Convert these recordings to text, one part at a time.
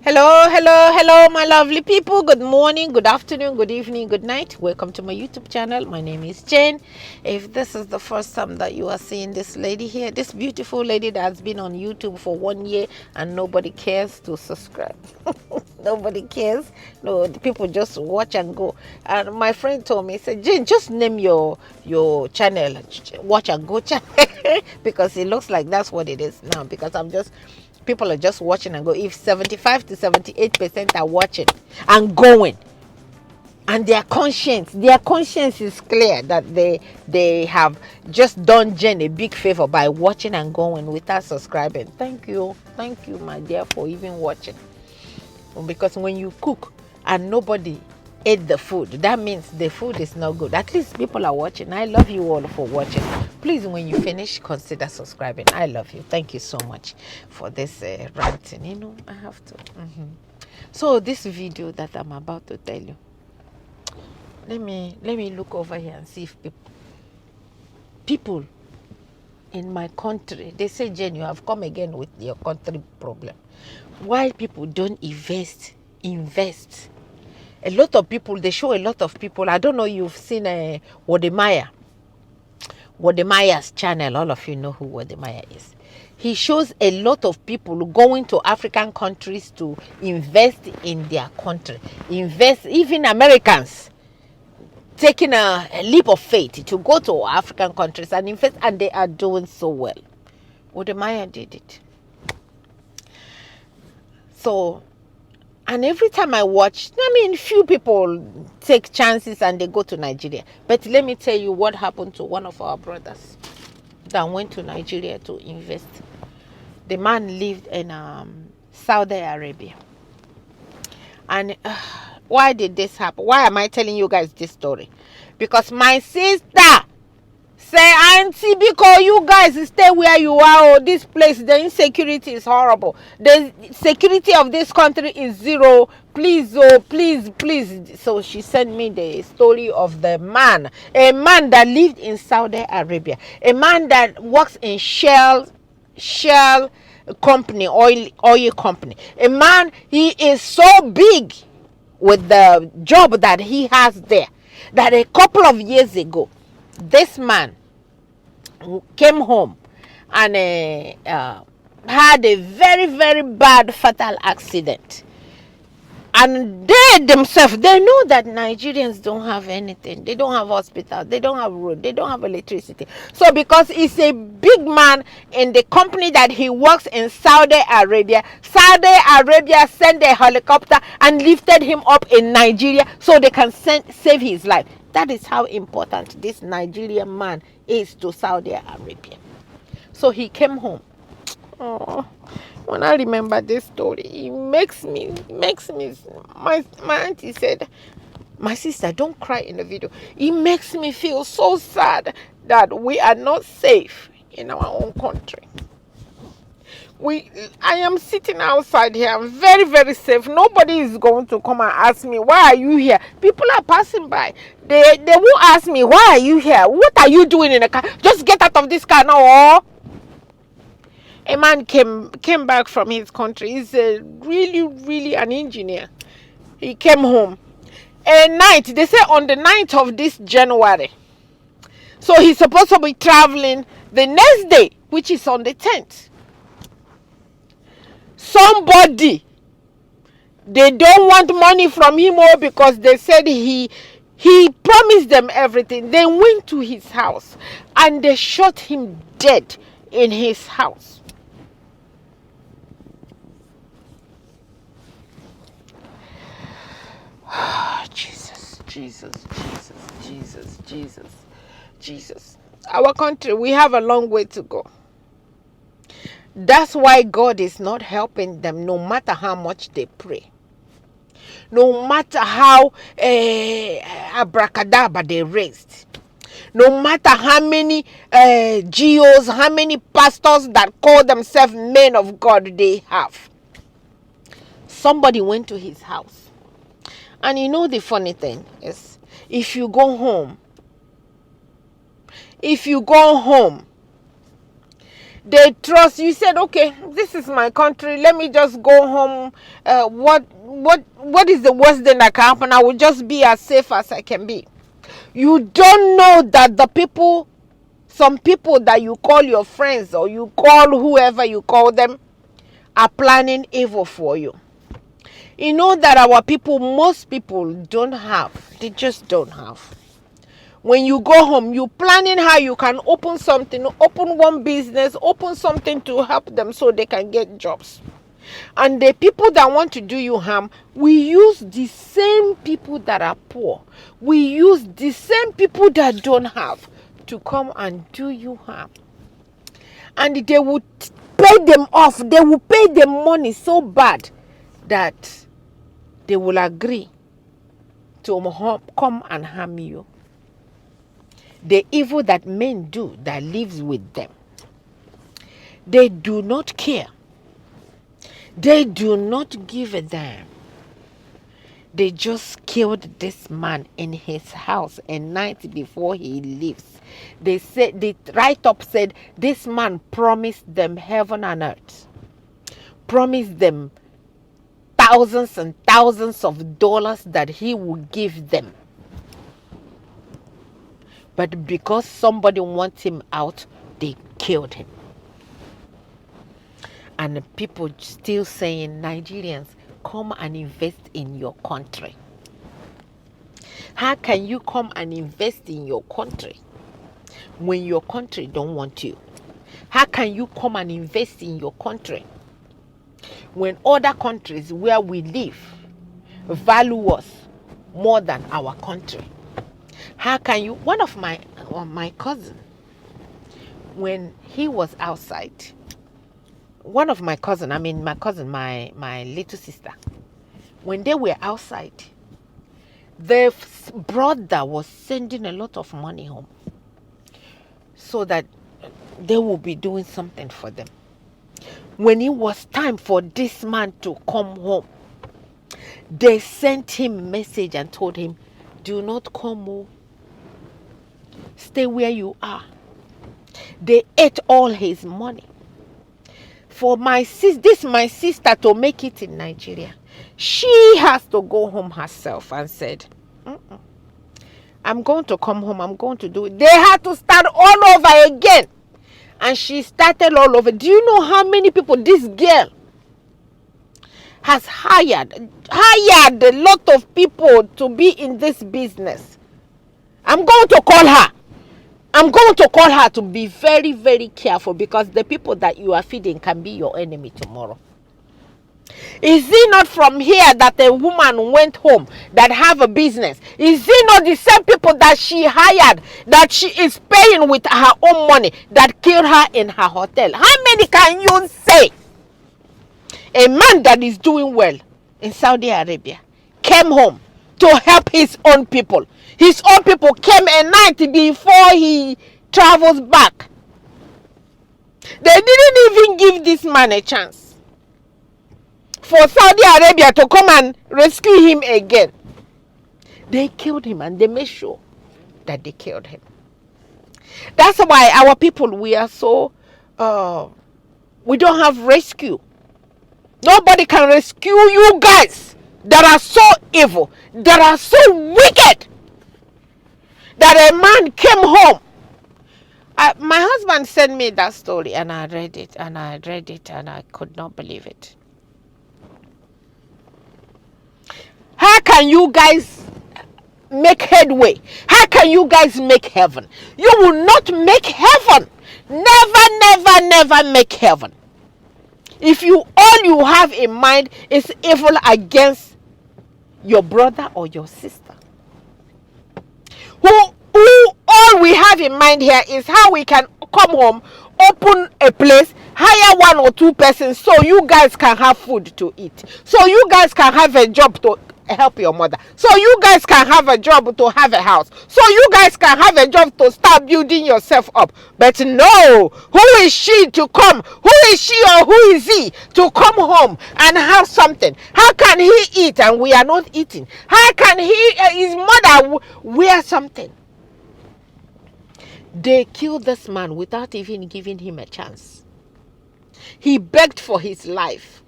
Hello, hello, hello, my lovely people. Good morning, good afternoon, good evening, good night. Welcome to my YouTube channel. My name is Jane. If this is the first time that you are seeing this lady here, this beautiful lady that's been on YouTube for 1 year and nobody cares to subscribe. Nobody cares. No, the people just watch and go. And my friend told me, he said, Jane, just name your channel, watch and go channel, because it looks like that's what it is now. Because people are just watching and go. If 75 to 78% are watching and going, and their conscience is clear that they have just done Jen a big favor by watching and going without subscribing. Thank you, my dear, for even watching. Because when you cook and nobody ate the food, that means the food is not good. At least people are watching. I love you all for watching. Please, when you finish, consider subscribing. I love you. Thank you so much for this ranting. I have to. So this video that I'm about to tell you, let me look over here and see if people in my country, they say, Jane, you have come again with your country problem. Why people don't invest? A lot of people, they show a lot of people. I don't know, you've seen Wode's channel. All of you know who Wode is. He shows a lot of people going to African countries to invest in their country. Invest, even Americans taking a leap of faith to go to African countries and invest, and they are doing so well. Wode did it. So, and every time I watch, few people take chances and they go to Nigeria. But let me tell you what happened to one of our brothers that went to Nigeria to invest. The man lived in Saudi Arabia. And why did this happen? Why am I telling you guys this story? Because my sister say, Auntie, because you guys stay where you are. This place, the insecurity is horrible. The security of this country is zero. Please, please. So she sent me the story of the man. A man that lived in Saudi Arabia. A man that works in Shell company, oil company. A man, he is so big with the job that he has there, that a couple of years ago, this man came home and had a very, very bad fatal accident. And they themselves, they know that Nigerians don't have anything. They don't have hospitals. They don't have road. They don't have electricity. So because he's a big man in the company that he works in Saudi Arabia sent a helicopter and lifted him up in Nigeria so they can save his life. That is how important this Nigerian man is to Saudi Arabia. So he came home. Oh, when I remember this story, it makes me, my auntie said, my sister, don't cry in the video. It makes me feel so sad that we are not safe in our own country. I am sitting outside here. I'm very, very safe. Nobody is going to come and ask me, why are you here? People are passing by. They won't ask me, why are you here? What are you doing in the car? Just get out of this car now. A man came back from his country. He's really an engineer. He came home. They say on the 9th of this January. So he's supposed to be traveling the next day, which is on the 10th. Somebody, they don't want money from him because they said he promised them everything. They went to his house and they shot him dead in his house. Jesus. Our country, we have a long way to go. That's why God is not helping them, no matter how much they pray. No matter how abracadabra they raised. No matter how many GOs, how many pastors that call themselves men of God they have. Somebody went to his house. And you know the funny thing is, if you go home, They trust you. Said, okay, this is my country. Let me just go home. What is the worst thing that can happen? I will just be as safe as I can be. You don't know that the people, some people that you call your friends or you call whoever you call them, are planning evil for you. You know that our people, most people don't have. They just don't have. When you go home, you planning how you can open something, open one business, open something to help them so they can get jobs. And the people that want to do you harm, we use the same people that are poor. We use the same people that don't have to come and do you harm. And they would pay them off. They will pay them money so bad that they will agree to come and harm you. The evil that men do that lives with them, they do not care. They do not give a damn. They just killed this man in his house a night before he leaves. They said, the write-up said, this man promised them heaven and earth. Promised them thousands and thousands of dollars that he would give them. But because somebody wants him out, they killed him. And people still saying, Nigerians, come and invest in your country. How can you come and invest in your country when your country don't want you? How can you come and invest in your country when other countries where we live value us more than our country? How can you? One of my cousin, when he was outside, one of my cousin, my little sister, when they were outside, their brother was sending a lot of money home so that they will be doing something for them. When it was time for this man to come home, they sent him a message and told him, do not come home. Stay where you are. They ate all his money. For my sister to make it in Nigeria, she has to go home herself and said, I'm going to come home. I'm going to do it. They had to start all over again. And she started all over. Do you know how many people this girl has hired a lot of people to be in this business? I'm going to call her. I'm going to call her to be very, very careful, because the people that you are feeding can be your enemy tomorrow. Is it not from here that a woman went home that have a business? Is it not the same people that she hired, that she is paying with her own money, that killed her in her hotel? How many can you say? A man that is doing well in Saudi Arabia came home to help his own people. His own people came a night before he travels back. They didn't even give this man a chance for Saudi Arabia to come and rescue him again. They killed him, and they made sure that they killed him. That's why our people, we are so, we don't have rescue. Nobody can rescue you guys that are so evil, that are so wicked, that a man came home. My husband sent me that story, and I read it, and I could not believe it. How can you guys make headway? How can you guys make heaven? You will not make heaven. Never, never, never make heaven. If all you have in mind is evil against your brother or your sister, who all we have in mind here is how we can come home, open a place, hire 1 or 2 persons so you guys can have food to eat, so you guys can have a job to help your mother, so you guys can have a job to have a house, so you guys can have a job to start building yourself up. But no, who is she to come? Who is she or who is he to come home and have something? How can he eat and we are not eating? How can his mother wear something? They killed this man without even giving him a chance. He begged for his life.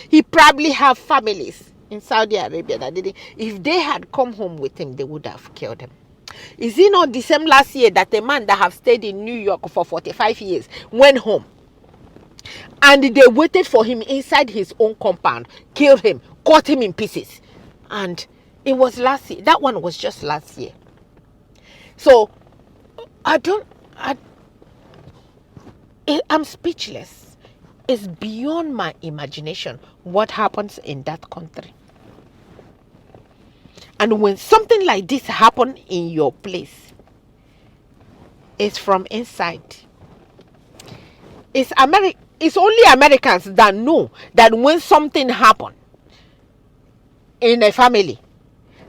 He probably have families in Saudi Arabia that did it. If they had come home with him, they would have killed him. Is it not the same last year that a man that have stayed in New York for 45 years went home and they waited for him inside his own compound, killed him, cut him in pieces? And it was last year. That one was just last year. So I'm speechless. It's beyond my imagination what happens in that country. And when something like this happens in your place, it's from inside. It's only Americans that know that when something happens in a family,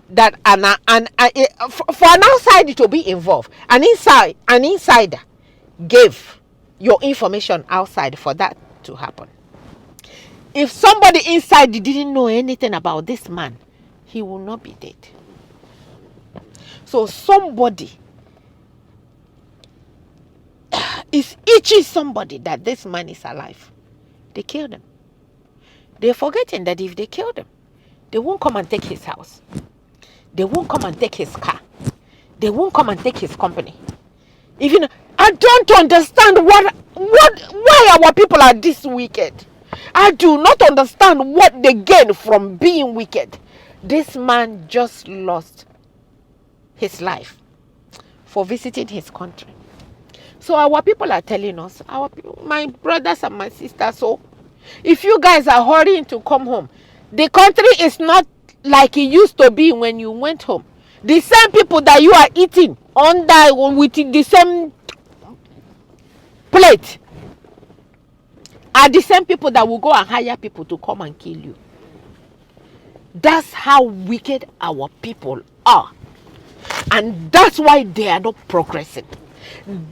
that for an outsider to be involved, an insider gave your information outside for that to happen. If somebody inside didn't know anything about this man, he will not be dead. So somebody is itching somebody that this man is alive. They killed him. They're forgetting that if they killed him, they won't come and take his house. They won't come and take his car. They won't come and take his company. Even I don't understand why our people are this wicked. I do not understand what they gain from being wicked. This man just lost his life for visiting his country. So our people are telling us, my brothers and my sisters, so if you guys are hurrying to come home, the country is not like it used to be when you went home. The same people that you are eating under with the same plate are the same people that will go and hire people to come and kill you. That's how wicked our people are. And that's why they are not progressing.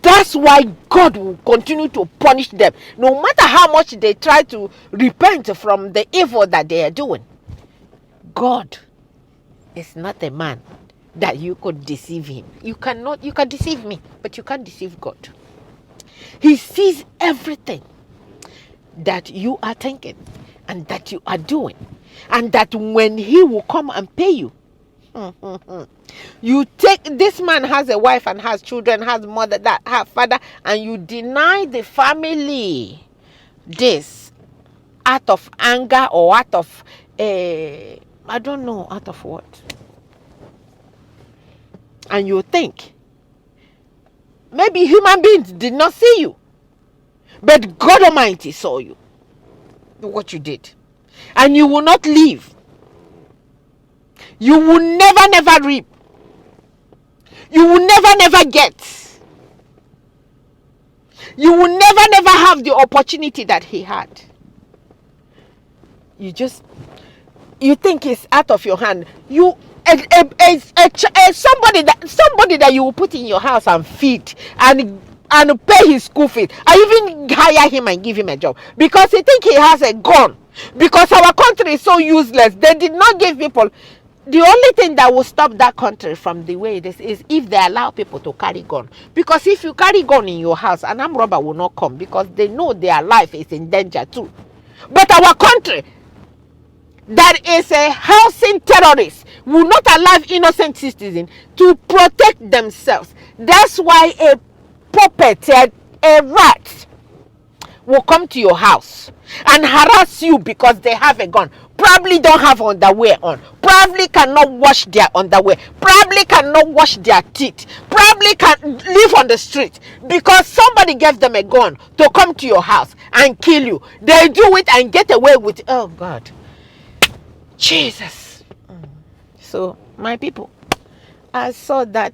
That's why God will continue to punish them. No matter how much they try to repent from the evil that they are doing. God is not a man that you could deceive him. You can deceive me, but you can't deceive God. He sees everything that you are thinking and that you are doing. And that when he will come and pay you, you take, this man has a wife and has children, has mother, that have father, and you deny the family this out of anger or out of I don't know out of what. And you think maybe human beings did not see you, but God Almighty saw you, what you did, and you will not leave. You will never reap. You will never get. You will never have the opportunity that he had. You think it's out of your hand. Somebody that you will put in your house and feed and pay his school fees. I even hire him and give him a job because he think he has a gun. Because our country is so useless. They did not give people. The only thing that will stop that country from the way it is if they allow people to carry gun. Because if you carry gun in your house, an armed robber will not come because they know their life is in danger too. But our country, that is a housing terrorist, will not allow innocent citizens to protect themselves. That's why a puppet, a rat, will come to your house and harass you because they have a gun. Probably don't have underwear on. Probably cannot wash their underwear. Probably cannot wash their teeth. Probably can live on the street because somebody gave them a gun to come to your house and kill you. They do it and get away with it. Oh God. Jesus. So my people, I saw that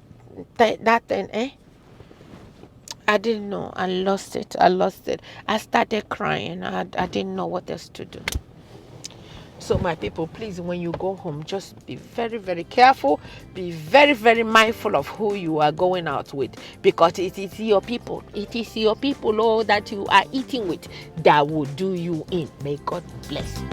thing, I didn't know. I lost it. I started crying. I didn't know what else to do. So my people, please, when you go home, just be very careful. Be very mindful of who you are going out with, because it is your people. It is your people, that you are eating with that will do you in. May God bless you.